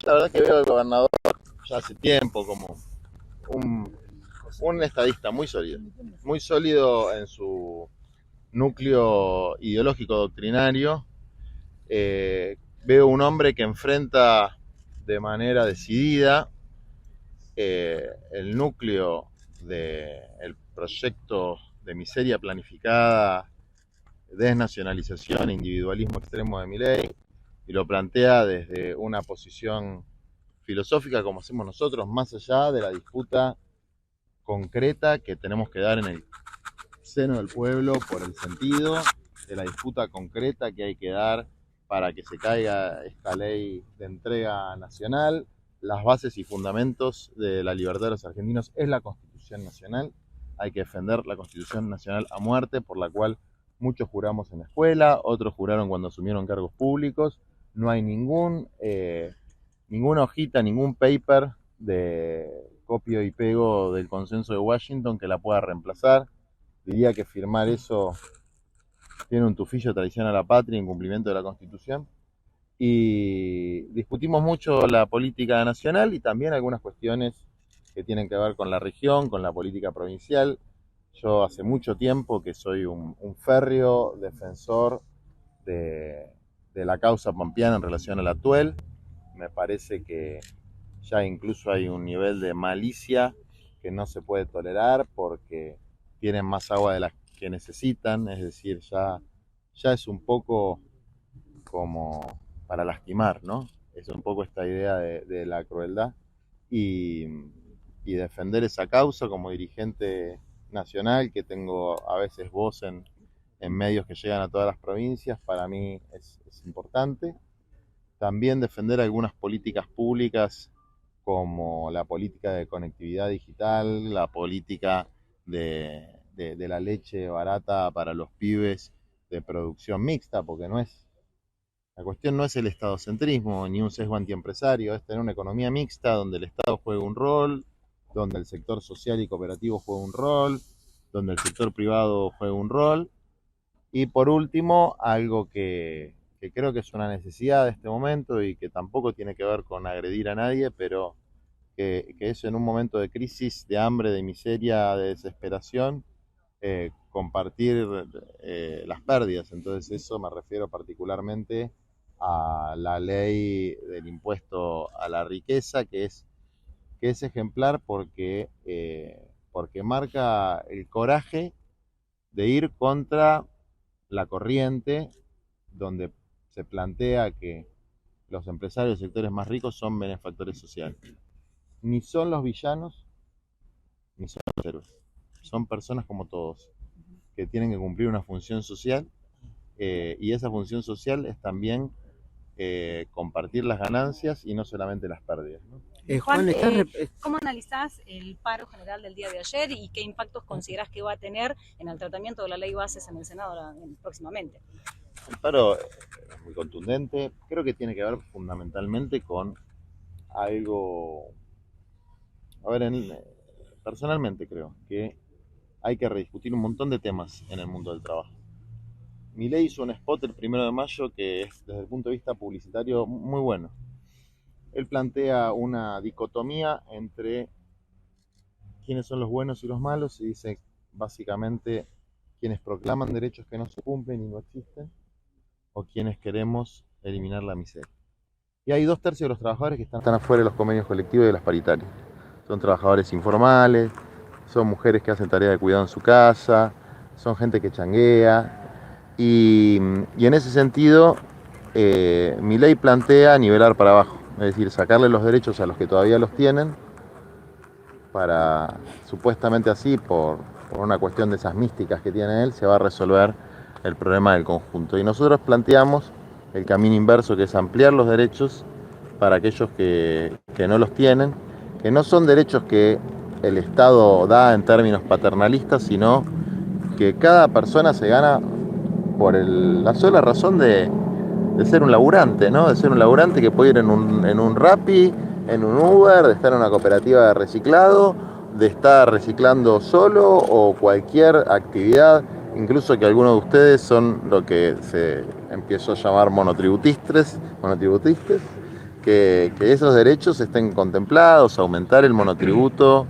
La verdad es que veo al gobernador ya hace tiempo como un estadista muy sólido en su núcleo ideológico doctrinario. Veo un hombre que enfrenta de manera decidida el núcleo del proyecto de miseria planificada, desnacionalización, individualismo extremo de Milei, y lo plantea desde una posición filosófica como hacemos nosotros, más allá de la disputa concreta que tenemos que dar en el seno del pueblo por el sentido de la disputa concreta que hay que dar para que se caiga esta ley de entrega nacional. Las bases y fundamentos de la libertad de los argentinos es la Constitución Nacional. Hay que defender la Constitución Nacional a muerte, por la cual muchos juramos en la escuela, otros juraron cuando asumieron cargos públicos. No hay ninguna hojita, ningún paper de copio y pego del consenso de Washington que la pueda reemplazar. Diría que firmar eso tiene un tufillo de traición a la patria, incumplimiento de la Constitución. Y discutimos mucho la política nacional y también algunas cuestiones que tienen que ver con la región, con la política provincial. Yo hace mucho tiempo que soy un férreo defensor de la causa pampeana en relación a la Tuel. Me parece que ya incluso hay un nivel de malicia que no se puede tolerar porque tienen más agua de la que necesitan, es decir, ya es un poco como para lastimar, ¿no? Es un poco esta idea de la crueldad y, y defender esa causa como dirigente nacional, que tengo a veces voz en medios que llegan a todas las provincias, para mí es importante. También defender algunas políticas públicas como la política de conectividad digital, la política de la leche barata para los pibes de producción mixta, porque la cuestión no es el estadocentrismo ni un sesgo antiempresario, es tener una economía mixta donde el Estado juegue un rol, donde el sector social y cooperativo juegue un rol, donde el sector privado juegue un rol. Y por último, algo que creo que es una necesidad de este momento y que tampoco tiene que ver con agredir a nadie, pero que es en un momento de crisis, de hambre, de miseria, de desesperación, compartir las pérdidas. Entonces eso me refiero particularmente a la ley del impuesto a la riqueza, que es ejemplar porque marca el coraje de ir contra la corriente, donde se plantea que los empresarios de sectores más ricos son benefactores sociales. Ni son los villanos, ni son los héroes. Son personas como todos, que tienen que cumplir una función social, y esa función social es también compartir las ganancias y no solamente las pérdidas, ¿no? Juan, ¿cómo analizás el paro general del día de ayer y qué impactos considerás que va a tener en el tratamiento de la ley bases en el Senado próximamente? El paro es muy contundente, creo que tiene que ver fundamentalmente con algo. A ver, personalmente creo que hay que rediscutir un montón de temas en el mundo del trabajo. Milei hizo un spot el 1 de mayo que es, desde el punto de vista publicitario, muy bueno. Él plantea una dicotomía entre quiénes son los buenos y los malos y dice básicamente quienes proclaman derechos que no se cumplen y no existen o quienes queremos eliminar la miseria. Y hay 2/3 de los trabajadores que están afuera de los convenios colectivos y de las paritarias. Son trabajadores informales, son mujeres que hacen tarea de cuidado en su casa, son gente que changuea. Y en ese sentido, Milei plantea nivelar para abajo, es decir, sacarle los derechos a los que todavía los tienen, para supuestamente así, por una cuestión de esas místicas que tiene él, se va a resolver el problema del conjunto. Y nosotros planteamos el camino inverso, que es ampliar los derechos para aquellos que no los tienen, que no son derechos que el Estado da en términos paternalistas, sino que cada persona se gana por la sola razón de ser un laburante, ¿no? De ser un laburante que puede ir en un Rappi, en un Uber, de estar en una cooperativa de reciclado, de estar reciclando solo o cualquier actividad, incluso que algunos de ustedes son lo que se empezó a llamar monotributistas, que esos derechos estén contemplados, aumentar el monotributo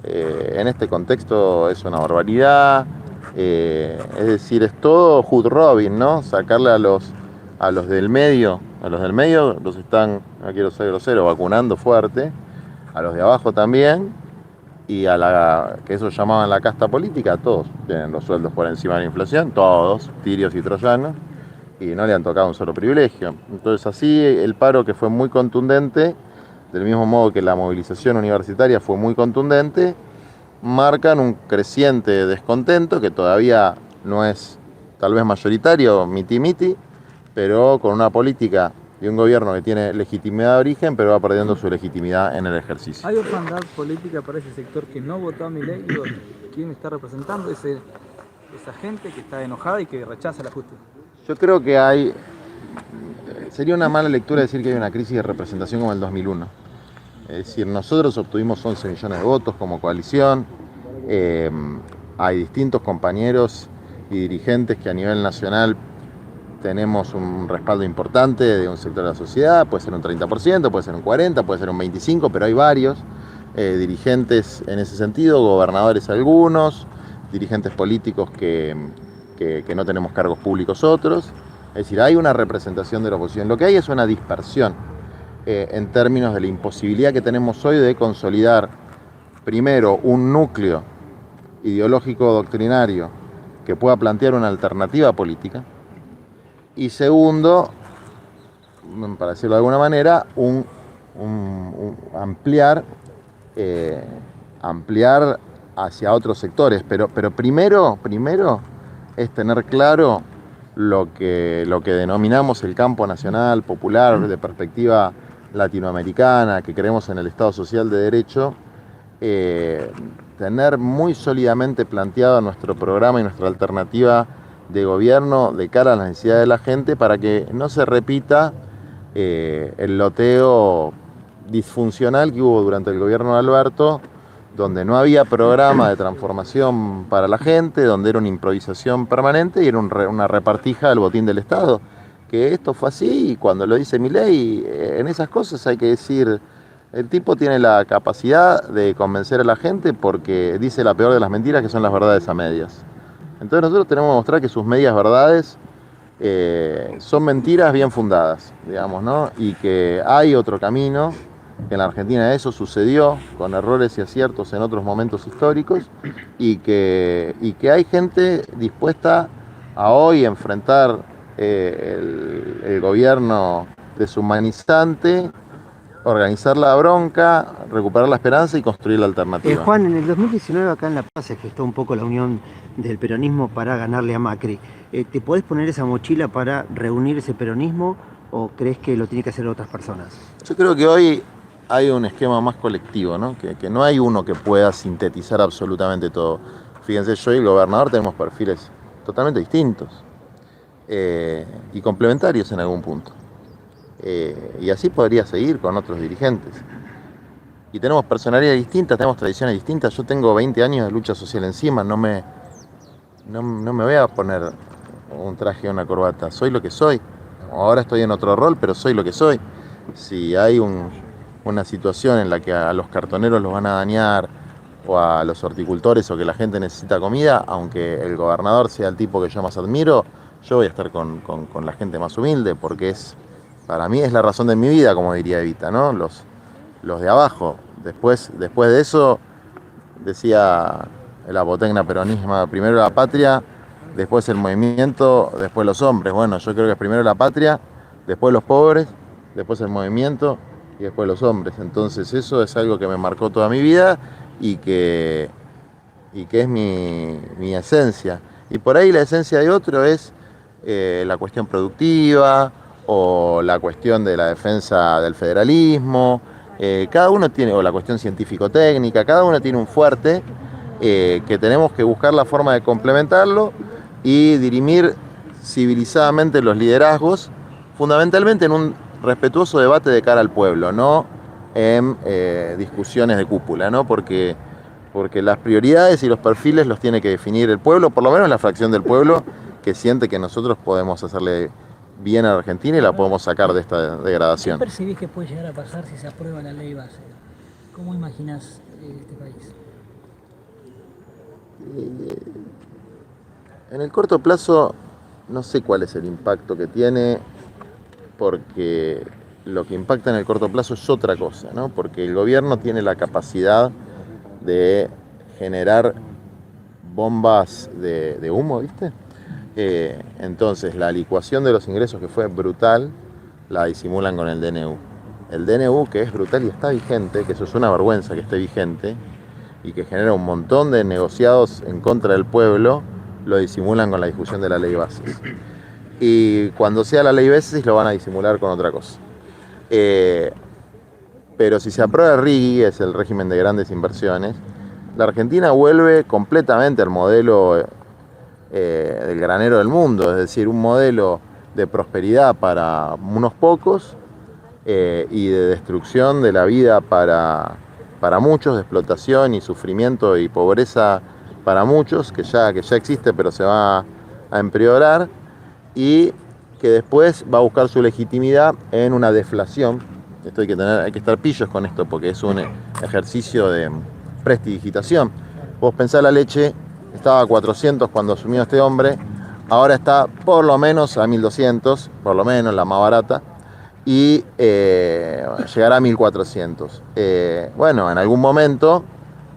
en este contexto es una barbaridad, es decir, es todo hood robin, ¿no? Sacarle a los del medio, los están, no quiero ser grosero, vacunando fuerte, a los de abajo también, y a la que eso llamaban la casta política, todos tienen los sueldos por encima de la inflación, todos, tirios y troyanos, y no le han tocado un solo privilegio. Entonces así el paro, que fue muy contundente, del mismo modo que la movilización universitaria fue muy contundente, marcan un creciente descontento que todavía no es tal vez mayoritario, miti-miti, pero con una política y un gobierno que tiene legitimidad de origen, pero va perdiendo su legitimidad en el ejercicio. ¿Hay orfandad política para ese sector que no votó a Milei? Digo, ¿quién está representando esa gente que está enojada y que rechaza el ajuste? Yo creo que sería una mala lectura decir que hay una crisis de representación como el 2001. Es decir, nosotros obtuvimos 11 millones de votos como coalición, hay distintos compañeros y dirigentes que a nivel nacional tenemos un respaldo importante de un sector de la sociedad, puede ser un 30%, puede ser un 40%, puede ser un 25%, pero hay varios dirigentes en ese sentido, gobernadores algunos, dirigentes políticos que no tenemos cargos públicos otros. Es decir, hay una representación de la oposición. Lo que hay es una dispersión en términos de la imposibilidad que tenemos hoy de consolidar, primero, un núcleo ideológico doctrinario que pueda plantear una alternativa política, y segundo, para decirlo de alguna manera, ampliar hacia otros sectores, pero primero es tener claro lo que denominamos el campo nacional, popular, de perspectiva latinoamericana, que creemos en el Estado Social de Derecho, tener muy sólidamente planteado nuestro programa y nuestra alternativa de gobierno de cara a las necesidades de la gente, para que no se repita el loteo disfuncional que hubo durante el gobierno de Alberto, donde no había programa de transformación para la gente, donde era una improvisación permanente y era una repartija del botín del Estado. Que esto fue así, y cuando lo dice Milei, en esas cosas hay que decir, el tipo tiene la capacidad de convencer a la gente porque dice la peor de las mentiras, que son las verdades a medias. Entonces nosotros tenemos que mostrar que sus medias verdades son mentiras bien fundadas, digamos, ¿no? Y que hay otro camino, que en la Argentina eso sucedió con errores y aciertos en otros momentos históricos, y que hay gente dispuesta a hoy enfrentar el gobierno deshumanizante, organizar la bronca, recuperar la esperanza y construir la alternativa. Juan, en el 2019 acá en La Paz se gestó un poco la unión del peronismo para ganarle a Macri. ¿Te podés poner esa mochila para reunir ese peronismo o crees que lo tiene que hacer otras personas? Yo creo que hoy hay un esquema más colectivo, ¿no? Que no hay uno que pueda sintetizar absolutamente todo. Fíjense, yo y el gobernador tenemos perfiles totalmente distintos y complementarios en algún punto. Y así podría seguir con otros dirigentes. Y tenemos personalidades distintas, tenemos tradiciones distintas. Yo tengo 20 años de lucha social encima, no me voy a poner un traje o una corbata, soy lo que soy. Ahora estoy en otro rol, pero soy lo que soy. Si hay una situación en la que a los cartoneros los van a dañar, o a los horticultores, o que la gente necesita comida, aunque el gobernador sea el tipo que yo más admiro, yo voy a estar con la gente más humilde, porque para mí es la razón de mi vida, como diría Evita, ¿no? Los de abajo. Después de eso, decía el apotegma peronismo, primero la patria, después el movimiento, después los hombres. Bueno, yo creo que es primero la patria, después los pobres, después el movimiento y después los hombres. Entonces eso es algo que me marcó toda mi vida y que es mi esencia. Y por ahí la esencia de otro es la cuestión productiva, o la cuestión de la defensa del federalismo, cada uno tiene, o la cuestión científico-técnica, cada uno tiene un fuerte que tenemos que buscar la forma de complementarlo y dirimir civilizadamente los liderazgos, fundamentalmente en un respetuoso debate de cara al pueblo, no en discusiones de cúpula, ¿no? Porque las prioridades y los perfiles los tiene que definir el pueblo, por lo menos la fracción del pueblo que siente que nosotros podemos hacerle bien a la Argentina y la podemos sacar de esta degradación. ¿Qué percibís que puede llegar a pasar si se aprueba la ley base? ¿Cómo imaginás este país? En el corto plazo no sé cuál es el impacto que tiene, porque lo que impacta en el corto plazo es otra cosa, ¿no? Porque el gobierno tiene la capacidad de generar bombas de humo, ¿viste? Entonces la licuación de los ingresos, que fue brutal, la disimulan con el DNU. El DNU, que es brutal y está vigente, que eso es una vergüenza que esté vigente, y que genera un montón de negociados en contra del pueblo, lo disimulan con la discusión de la ley bases. Y cuando sea la ley bases lo van a disimular con otra cosa. Pero si se aprueba el RIGI, es el régimen de grandes inversiones, la Argentina vuelve completamente al modelo del granero del mundo, es decir, un modelo de prosperidad para unos pocos y de destrucción de la vida para muchos, de explotación y sufrimiento y pobreza para muchos, que ya existe pero se va a empeorar, y que después va a buscar su legitimidad en una deflación. Esto hay que estar pillos con esto porque es un ejercicio de prestidigitación. Vos pensás, la leche estaba a 400 cuando asumió este hombre, ahora está por lo menos a 1200, por lo menos la más barata, y llegará a 1400. Bueno, en algún momento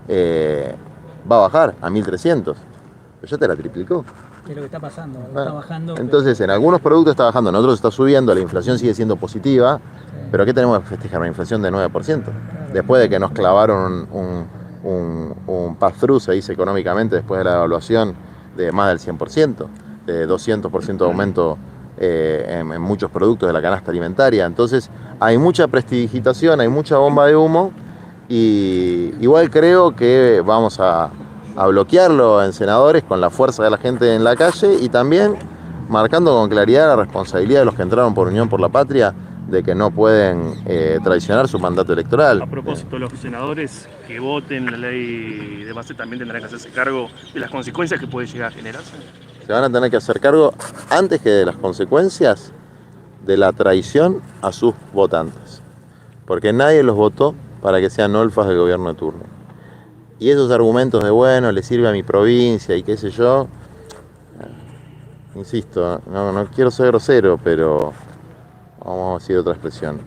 va a bajar a 1300, pero ya te la triplicó. Es lo que está pasando, está bajando. Entonces, en algunos productos está bajando, en otros está subiendo, la inflación sigue siendo positiva, pero ¿qué tenemos que festejar? Una inflación de 9%. Después de que nos clavaron un pass-through, se dice económicamente, después de la devaluación de más del 100%, de 200% de aumento en muchos productos de la canasta alimentaria. Entonces, hay mucha prestidigitación, hay mucha bomba de humo, y igual creo que vamos a bloquearlo en senadores con la fuerza de la gente en la calle y también marcando con claridad la responsabilidad de los que entraron por Unión por la Patria de que no pueden traicionar su mandato electoral. A propósito, los senadores que voten la ley de base también tendrán que hacerse cargo de las consecuencias que puede llegar a generarse. Se van a tener que hacer cargo, antes que de las consecuencias, de la traición a sus votantes, porque nadie los votó para que sean olfas del gobierno de turno. Y esos argumentos de, bueno, le sirve a mi provincia y qué sé yo, insisto, no quiero ser grosero, pero vamos a decir otra expresión.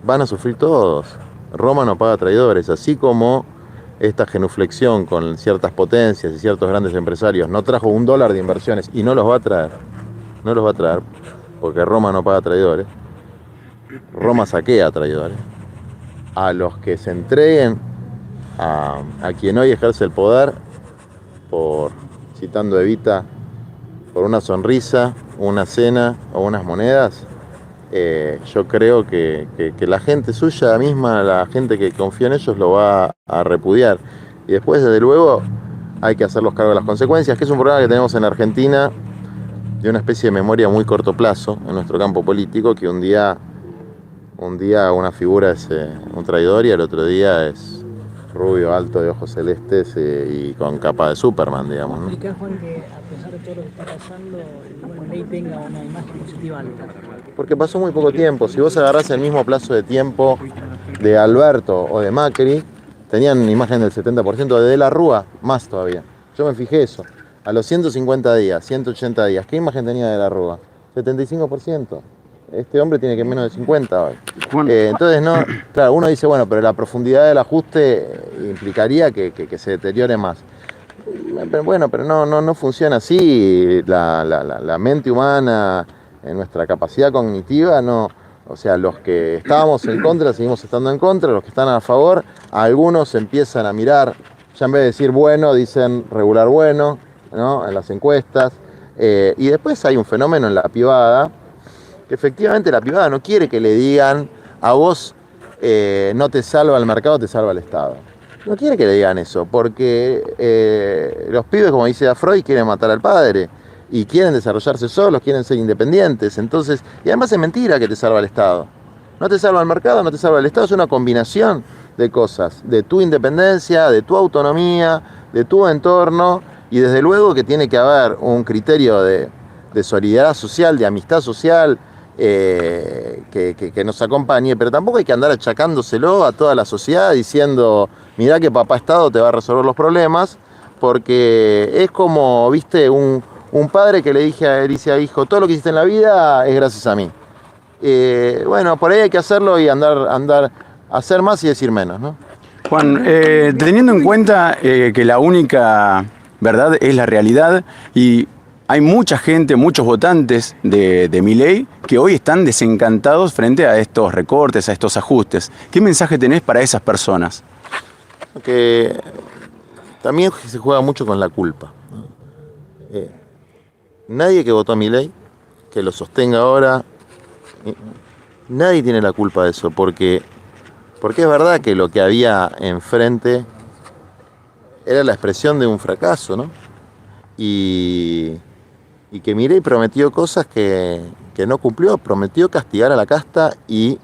Van a sufrir todos. Roma no paga traidores, así como esta genuflexión con ciertas potencias y ciertos grandes empresarios no trajo $1 de inversiones y no los va a traer, porque Roma no paga traidores. Roma saquea traidores. A los que se entreguen a quien hoy ejerce el poder, por, citando a Evita, por una sonrisa, una cena o unas monedas, yo creo que la gente suya misma, la gente que confía en ellos, lo va a repudiar. Y después, desde luego, hay que hacerlos cargo de las consecuencias, que es un problema que tenemos en Argentina, de una especie de memoria muy corto plazo en nuestro campo político, que un día una figura es un traidor y al otro día es rubio, alto, de ojos celestes y con capa de Superman, digamos, ¿no? ¿Explicar, Juan, que a pesar de todo lo que está pasando, la ley tenga una imagen positiva alta? Porque pasó muy poco tiempo. Si vos agarrás el mismo plazo de tiempo de Alberto o de Macri, tenían imagen del 70%, de la Rúa, más todavía. Yo me fijé eso. A los 150 días, 180 días, ¿qué imagen tenía de la Rúa? 75%. Este hombre tiene que menos de 50 hoy. Entonces, no, claro, uno dice, bueno, pero la profundidad del ajuste implicaría que se deteriore más. Pero bueno, pero no funciona así. La mente humana, nuestra capacidad cognitiva, no. O sea, los que estábamos en contra seguimos estando en contra, los que están a favor, algunos empiezan a mirar, ya en vez de decir bueno, dicen regular bueno, ¿no? En las encuestas. Y después hay un fenómeno en la privada, que efectivamente la privada no quiere que le digan a vos no te salva el mercado, te salva el Estado. No quiere que le digan eso, porque los pibes, como dice Freud, quieren matar al padre y quieren desarrollarse solos, quieren ser independientes. Entonces, y además es mentira que te salva el Estado. No te salva el mercado, no te salva el Estado, es una combinación de cosas, de tu independencia, de tu autonomía, de tu entorno, y desde luego que tiene que haber un criterio de de solidaridad social, de amistad social, que nos acompañe, pero tampoco hay que andar achacándoselo a toda la sociedad diciendo, mirá que papá Estado te va a resolver los problemas, porque es como, viste, un padre que le dice a hijo, todo lo que hiciste en la vida es gracias a mí. Bueno, por ahí hay que hacerlo y andar a hacer más y decir menos, ¿no? Juan, teniendo en cuenta que la única verdad es la realidad y hay mucha gente, muchos votantes de Milei que hoy están desencantados frente a estos recortes, a estos ajustes. ¿Qué mensaje tenés para esas personas? Que también se juega mucho con la culpa. Nadie que votó a Milei, que lo sostenga ahora, nadie tiene la culpa de eso, porque es verdad que lo que había enfrente era la expresión de un fracaso, ¿no? Y que Milei prometió cosas que no cumplió, prometió castigar a la casta y,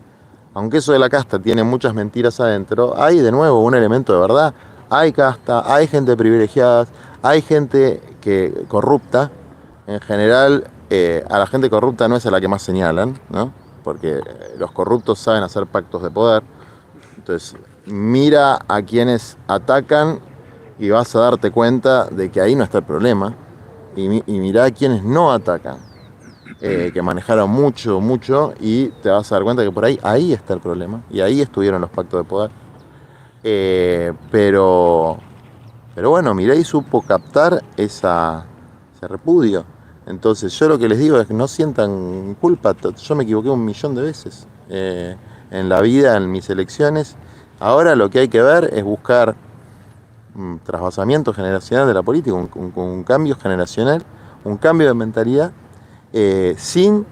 aunque eso de la casta tiene muchas mentiras adentro, hay de nuevo un elemento de verdad. Hay casta, hay gente privilegiada, hay gente corrupta. En general, a la gente corrupta no es a la que más señalan, ¿no? Porque los corruptos saben hacer pactos de poder. Entonces, mira a quienes atacan y vas a darte cuenta de que ahí no está el problema. Y mirá a quienes no atacan, que manejaron mucho, y te vas a dar cuenta que por ahí está el problema. Y ahí estuvieron los pactos de poder. Pero bueno, Milei supo captar ese repudio. Entonces yo lo que les digo es que no sientan culpa. Yo me equivoqué 1.000.000 de veces en la vida, en mis elecciones. Ahora lo que hay que ver es buscar un trasvasamiento generacional de la política, un cambio generacional, un cambio de mentalidad, sin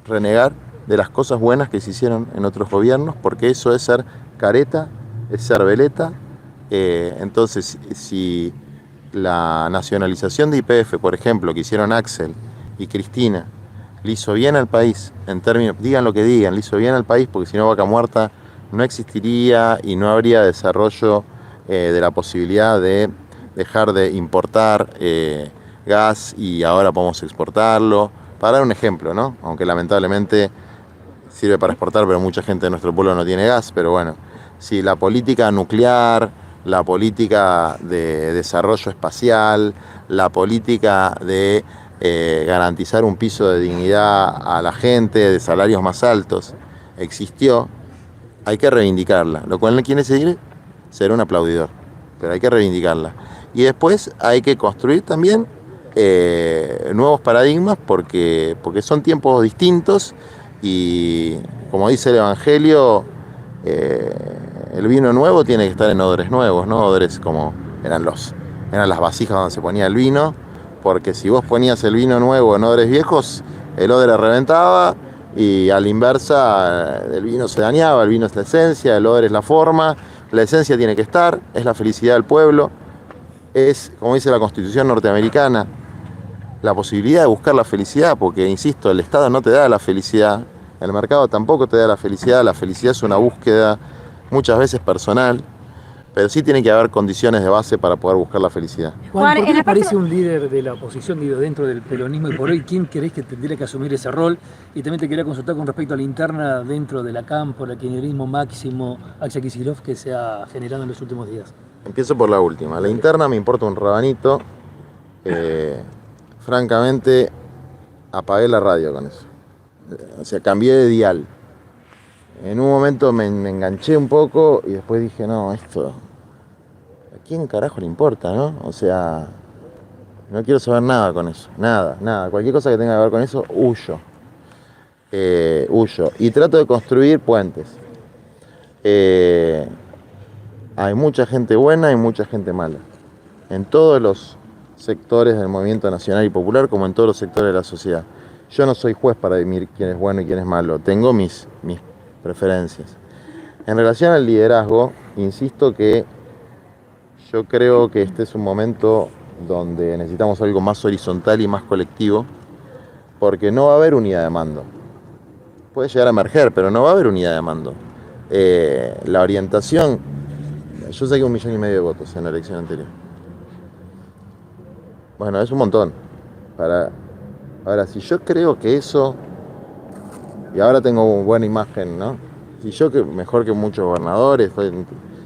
renegar de las cosas buenas que se hicieron en otros gobiernos, porque eso es ser careta, es ser veleta. Entonces, si la nacionalización de YPF, por ejemplo, que hicieron Axel y Cristina, le hizo bien al país, en términos, digan lo que digan, le hizo bien al país, porque si no Vaca Muerta no existiría y no habría desarrollo de la posibilidad de dejar de importar gas y ahora podemos exportarlo. Para dar un ejemplo, ¿no? Aunque lamentablemente sirve para exportar, pero mucha gente de nuestro pueblo no tiene gas, pero bueno, si la política nuclear, la política de desarrollo espacial, la política de garantizar un piso de dignidad a la gente, de salarios más altos, existió, hay que reivindicarla. Lo cual no quiere decir ser un aplaudidor, pero hay que reivindicarla. Y después hay que construir también nuevos paradigmas porque son tiempos distintos y, como dice el Evangelio, el vino nuevo tiene que estar en odres nuevos, no odres como eran las vasijas donde se ponía el vino, porque si vos ponías el vino nuevo en odres viejos, el odre reventaba y a la inversa el vino se dañaba. El vino es la esencia, el odre es la forma, la esencia tiene que estar, es la felicidad del pueblo, es, como dice la Constitución norteamericana, la posibilidad de buscar la felicidad, porque, insisto, el Estado no te da la felicidad, el mercado tampoco te da la felicidad es una búsqueda muchas veces personal, pero sí tiene que haber condiciones de base para poder buscar la felicidad. Juan, ¿por qué te parece un líder de la oposición, digo, dentro del peronismo y por hoy? ¿Quién creés que tendría que asumir ese rol? Y también te quería consultar con respecto a la interna dentro de la campo, el kirchnerismo máximo, Axel Kicillof, que se ha generado en los últimos días. Empiezo por la última. La interna me importa un rabanito. Francamente, apagué la radio con eso. O sea, cambié de dial. En un momento me enganché un poco y después dije, no, esto, ¿a quién carajo le importa, no? O sea, no quiero saber nada con eso, nada. Cualquier cosa que tenga que ver con eso, huyo. Y trato de construir puentes. Hay mucha gente buena y mucha gente mala. En todos los sectores del movimiento nacional y popular, como en todos los sectores de la sociedad. Yo no soy juez para definir quién es bueno y quién es malo. Tengo mis preferencias. En relación al liderazgo, insisto que yo creo que este es un momento donde necesitamos algo más horizontal y más colectivo, porque no va a haber unidad de mando. Puede llegar a emerger, pero no va a haber unidad de mando. La orientación, yo saqué 1,5 millones de votos en la elección anterior. Bueno, es un montón. Ahora, si yo creo que eso, y ahora tengo buena imagen, ¿no? Si yo, mejor que muchos gobernadores,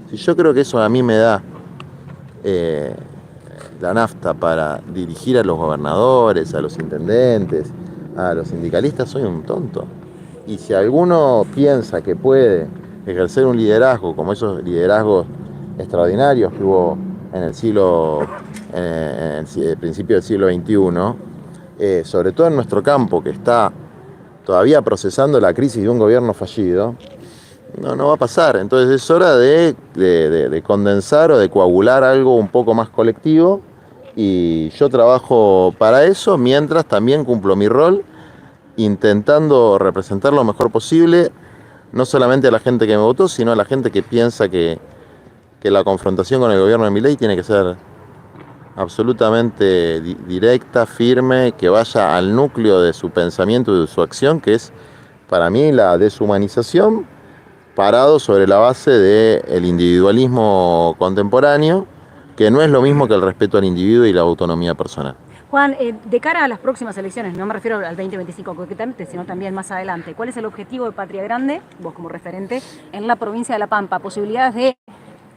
si yo creo que eso a mí me da la nafta para dirigir a los gobernadores, a los intendentes, a los sindicalistas, soy un tonto. Y si alguno piensa que puede ejercer un liderazgo como esos liderazgos extraordinarios que hubo en el principio del siglo XXI, sobre todo en nuestro campo, que está todavía procesando la crisis de un gobierno fallido, no va a pasar. Entonces es hora de condensar o de coagular algo un poco más colectivo, y yo trabajo para eso, mientras también cumplo mi rol, intentando representar lo mejor posible, no solamente a la gente que me votó, sino a la gente que piensa que la confrontación con el gobierno de Milei tiene que ser absolutamente directa, firme, que vaya al núcleo de su pensamiento y de su acción, que es para mí la deshumanización, parado sobre la base del individualismo contemporáneo, que no es lo mismo que el respeto al individuo y la autonomía personal. Juan, de cara a las próximas elecciones, no me refiero al 2025 concretamente, sino también más adelante, ¿cuál es el objetivo de Patria Grande, vos como referente, en la provincia de La Pampa? ¿Posibilidades de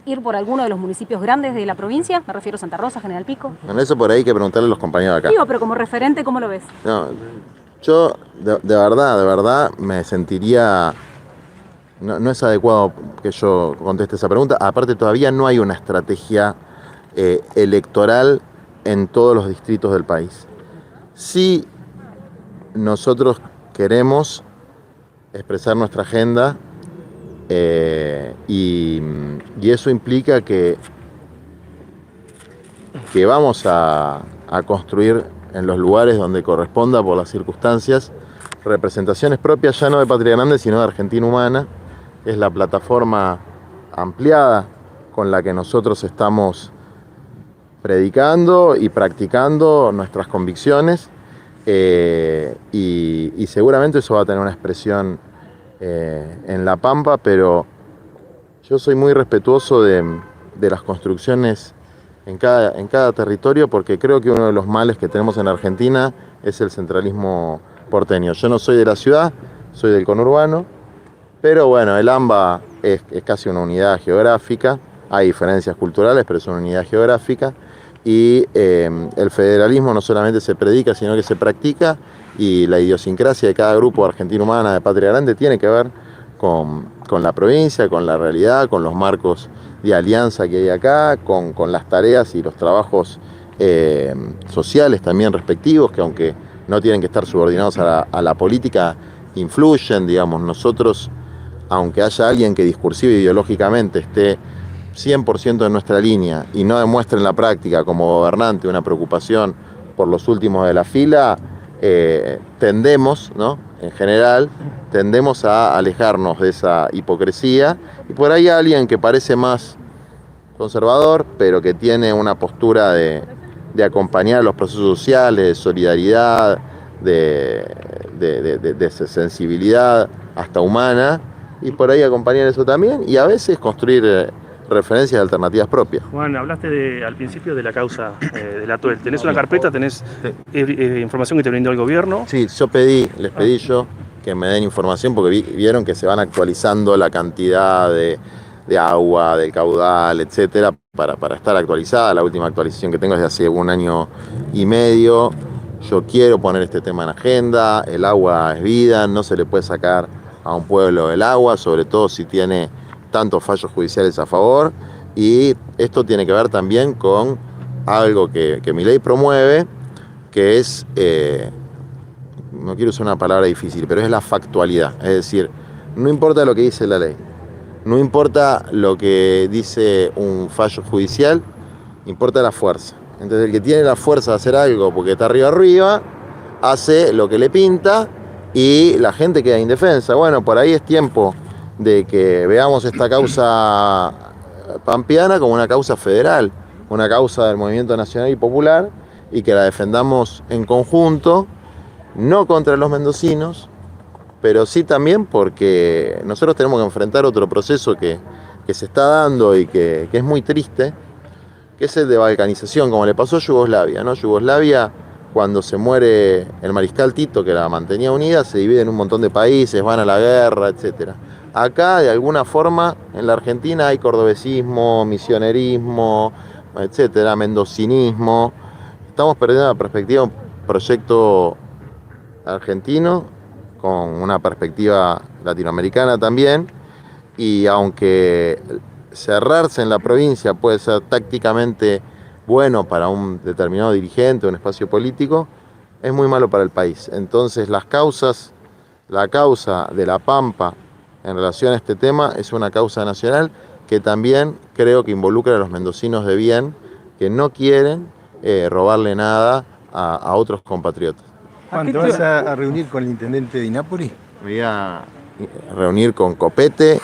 ir por alguno de los municipios grandes de la provincia? Me refiero a Santa Rosa, General Pico. Bueno, eso por ahí hay que preguntarle a los compañeros de acá. Digo, pero como referente, ¿cómo lo ves? No, yo de verdad me sentiría... No es adecuado que yo conteste esa pregunta. Aparte, todavía no hay una estrategia electoral en todos los distritos del país. Sí, nosotros queremos expresar nuestra agenda, y eso implica que vamos a construir en los lugares donde corresponda por las circunstancias representaciones propias, ya no de Patria Grande, sino de Argentina Humana. Es la plataforma ampliada con la que nosotros estamos predicando y practicando nuestras convicciones, y seguramente eso va a tener una expresión en La Pampa, pero yo soy muy respetuoso de las construcciones en cada territorio, porque creo que uno de los males que tenemos en Argentina es el centralismo porteño. Yo no soy de la ciudad, soy del conurbano, pero bueno, el AMBA es casi una unidad geográfica, hay diferencias culturales, pero es una unidad geográfica, y el federalismo no solamente se predica, sino que se practica, y la idiosincrasia de cada grupo de Argentina Humana, de Patria Grande, tiene que ver con la provincia, con la realidad, con los marcos de alianza que hay acá, con las tareas y los trabajos sociales también respectivos, que aunque no tienen que estar subordinados a la política, influyen, digamos. Nosotros, aunque haya alguien que discursiva e ideológicamente esté 100% en nuestra línea y no demuestre en la práctica como gobernante una preocupación por los últimos de la fila, tendemos, ¿no? En general, tendemos a alejarnos de esa hipocresía, y por ahí alguien que parece más conservador, pero que tiene una postura de acompañar los procesos sociales, de solidaridad, de sensibilidad hasta humana, y por ahí acompañar eso también, y a veces construir referencias de alternativas propias. Juan, hablaste al principio de la causa de la Tuel. ¿Tenés una carpeta? ¿Tenés información que te brindó el gobierno? Sí, les pedí yo que me den información, porque vieron que se van actualizando la cantidad de agua, del caudal, etcétera, para estar actualizada. La última actualización que tengo es de hace 1 año y medio. Yo quiero poner este tema en agenda. El agua es vida, no se le puede sacar a un pueblo el agua, sobre todo si tiene tantos fallos judiciales a favor, y esto tiene que ver también con algo que Milei promueve, que es, no quiero usar una palabra difícil, pero es la factualidad. Es decir, no importa lo que dice la ley, no importa lo que dice un fallo judicial, importa la fuerza. Entonces el que tiene la fuerza de hacer algo porque está arriba, hace lo que le pinta, y la gente queda indefensa. Bueno, por ahí es tiempo de que veamos esta causa pampeana como una causa federal, una causa del movimiento nacional y popular, y que la defendamos en conjunto, no contra los mendocinos, pero sí también porque nosotros tenemos que enfrentar otro proceso que se está dando y que es muy triste, que es el de balcanización, como le pasó a Yugoslavia, ¿no? Yugoslavia cuando se muere el mariscal Tito, que la mantenía unida, se divide en un montón de países, van a la guerra, etc. Acá, de alguna forma, en la Argentina hay cordobesismo, misionerismo, etc., mendocinismo. Estamos perdiendo la perspectiva de un proyecto argentino con una perspectiva latinoamericana también, y aunque cerrarse en la provincia puede ser tácticamente bueno para un determinado dirigente, un espacio político, es muy malo para el país. Entonces la causa de la Pampa en relación a este tema es una causa nacional que también creo que involucra a los mendocinos de bien, que no quieren robarle nada a otros compatriotas. Juan, ¿te vas a reunir con el intendente de Nápoles? Me voy a reunir con Copete,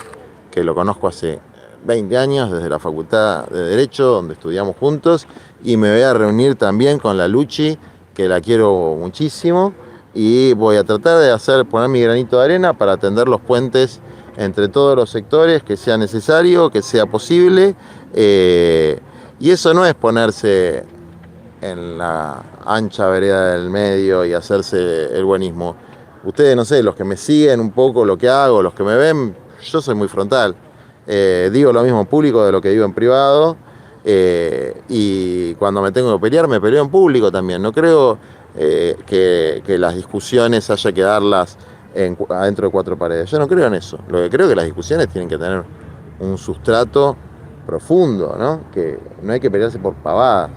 que lo conozco hace 20 años, desde la Facultad de Derecho, donde estudiamos juntos, y me voy a reunir también con la Luchi, que la quiero muchísimo, y voy a tratar de poner mi granito de arena para tender los puentes entre todos los sectores, que sea necesario, que sea posible, y eso no es ponerse en la ancha vereda del medio y hacerse el buenismo. Ustedes, no sé, los que me siguen un poco lo que hago, los que me ven, yo soy muy frontal. Digo lo mismo en público de lo que digo en privado, y cuando me tengo que pelear, me peleo en público también. No creo que las discusiones haya que darlas adentro de cuatro paredes. Yo no creo en eso. Lo que creo es que las discusiones tienen que tener un sustrato profundo, ¿no? Que no hay que pelearse por pavadas.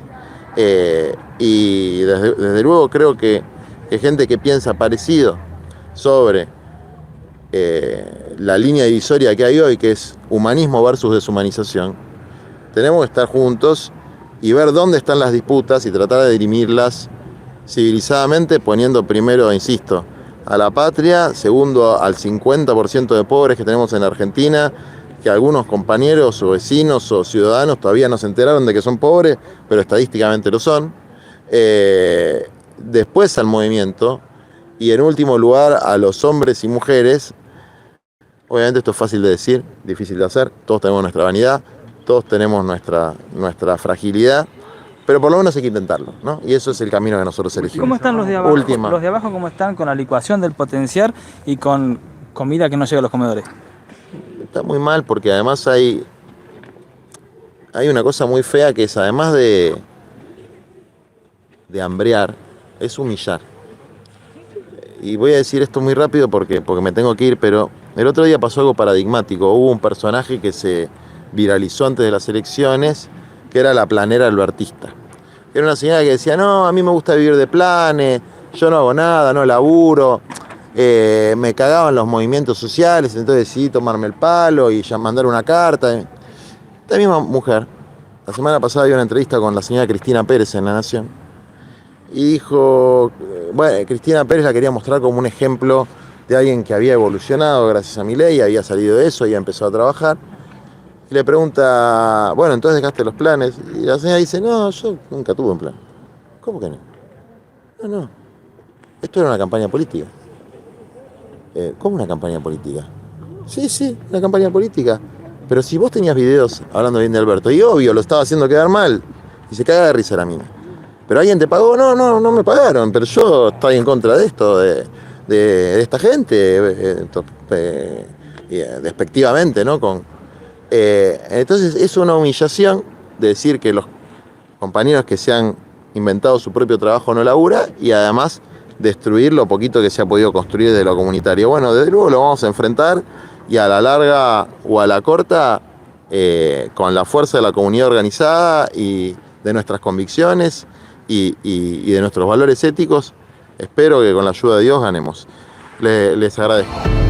Y desde luego creo que gente que piensa parecido sobre la línea divisoria que hay hoy, que es humanismo versus deshumanización, tenemos que estar juntos y ver dónde están las disputas y tratar de dirimirlas civilizadamente, poniendo primero, insisto, a la patria, segundo al 50% de pobres que tenemos en la Argentina, que algunos compañeros o vecinos o ciudadanos todavía no se enteraron de que son pobres, pero estadísticamente lo son. Después al movimiento, y en último lugar a los hombres y mujeres. Obviamente esto es fácil de decir, difícil de hacer. Todos tenemos nuestra vanidad, todos tenemos nuestra fragilidad, pero por lo menos hay que intentarlo, ¿no? Y eso es el camino que nosotros elegimos. ¿Cómo están los de abajo? Última. Los de abajo, ¿cómo están con la licuación del potenciar y con comida que no llega a los comedores? Está muy mal porque además hay una cosa muy fea que es, además de hambrear, es humillar. Y voy a decir esto muy rápido porque me tengo que ir, pero el otro día pasó algo paradigmático. Hubo un personaje que se viralizó antes de las elecciones, que era la planera albertista. Era una señora que decía, no, a mí me gusta vivir de planes, yo no hago nada, no laburo, me cagaban los movimientos sociales, entonces decidí tomarme el palo y ya mandar una carta. Esta misma mujer, la semana pasada había una entrevista con la señora Cristina Pérez en La Nación, y dijo, bueno, Cristina Pérez la quería mostrar como un ejemplo de alguien que había evolucionado gracias a Milei, había salido de eso y había empezado a trabajar. Y le pregunta, bueno, entonces dejaste los planes. Y la señora dice, no, yo nunca tuve un plan. ¿Cómo que no? No, esto era una campaña política. ¿Cómo una campaña política? Sí, una campaña política. Pero si vos tenías videos hablando bien de Alberto, y obvio, lo estaba haciendo quedar mal, y se caga de risa la mina. ¿Pero alguien te pagó? No me pagaron, pero yo estoy en contra de esto, de esta gente, despectivamente, ¿no? Entonces es una humillación de decir que los compañeros que se han inventado su propio trabajo no labura, y además destruir lo poquito que se ha podido construir de lo comunitario. Bueno, desde luego lo vamos a enfrentar, y a la larga o a la corta, con la fuerza de la comunidad organizada y de nuestras convicciones y de nuestros valores éticos, espero que con la ayuda de Dios ganemos. Les agradezco.